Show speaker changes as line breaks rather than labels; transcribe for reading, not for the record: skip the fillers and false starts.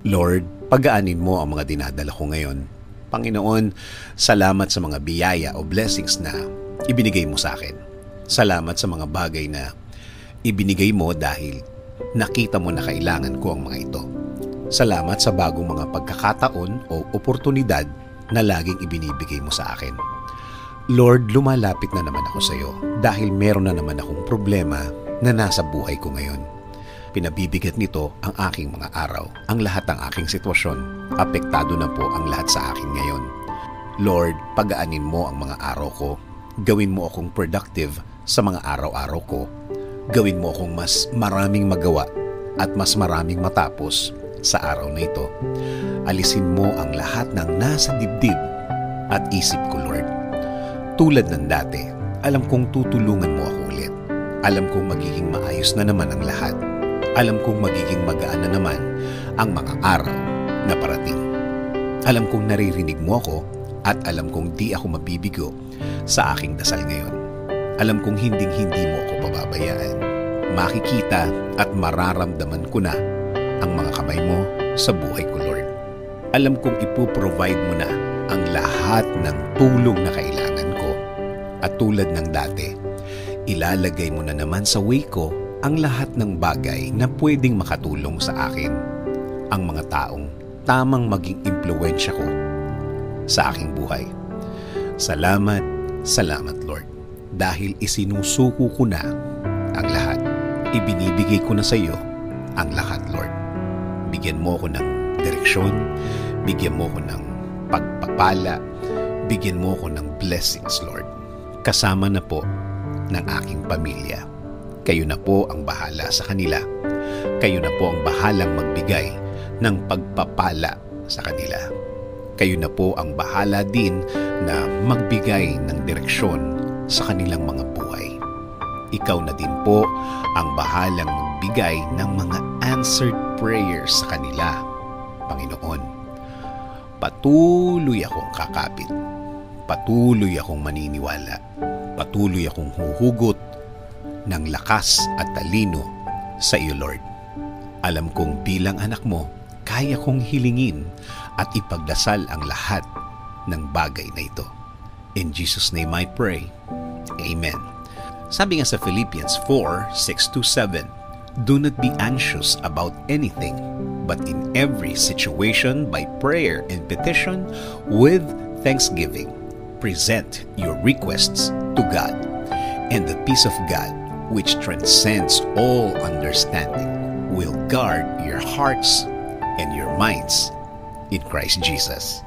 Lord, pagaanin mo ang mga dinadala ko ngayon. Panginoon, salamat sa mga biyaya o blessings na ibinigay mo sa akin. Salamat sa mga bagay na ibinigay mo dahil nakita mo na kailangan ko ang mga ito. Salamat sa bagong mga pagkakataon o oportunidad na laging ibinibigay mo sa akin. Lord, lumalapit na naman ako sa iyo dahil meron na naman akong problema na nasa buhay ko ngayon. Pinabibigat nito ang aking mga araw, ang lahat ng aking sitwasyon. Apektado na po ang lahat sa akin ngayon. Lord, pagaanin mo ang mga araw ko. Gawin mo akong productive sa mga araw-araw ko. Gawin mo akong mas maraming magawa at mas maraming matapos sa araw na ito. Alisin mo ang lahat ng nasa dibdib at isip ko, Lord. Tulad ng dati, alam kong tutulungan mo ako ulit. Alam kong magiging maayos na naman ang lahat. Alam kong magiging magaan na naman ang mga araw na parating. Alam kong naririnig mo ako at alam kong di ako mabibigo sa aking dasal ngayon. Alam kong hinding-hindi mo ako pababayaan. Makikita at mararamdaman ko na ang mga kamay mo sa buhay ko, Lord. Alam kong ipoprovide mo na ang lahat ng tulong na kailangan ko. At tulad ng dati, ilalagay mo na naman sa way ko ang lahat ng bagay na pwedeng makatulong sa akin. Ang mga taong tamang maging impluwensya ko sa aking buhay. Salamat, salamat Lord. Dahil isinusuko ko na ang lahat. Ibinibigay ko na sa iyo ang lahat, Lord. Bigyan mo ko ng direksyon, bigyan mo ko ng pagpapala, bigyan mo ko ng blessings, Lord. Kasama na po ng aking pamilya. Kayo na po ang bahala sa kanila. Kayo na po ang bahalang magbigay ng pagpapala sa kanila. Kayo na po ang bahala din na magbigay ng direksyon sa kanilang mga buhay. Ikaw na din po ang bahalang magbigay ng mga answered prayers sa kanila, Panginoon. Patuloy akong kakapit. Patuloy akong maniniwala. Patuloy akong huhugot ng lakas at talino sa iyo, Lord. Alam kong bilang anak mo, kaya kong hilingin at ipagdasal ang lahat ng bagay na ito. In Jesus' name I pray. Amen. Sabi nga sa Philippians 4:6-7, do not be anxious about anything, but in every situation by prayer and petition with thanksgiving, present your requests to God, and the peace of God, which transcends all understanding, will guard your hearts and your minds in Christ Jesus.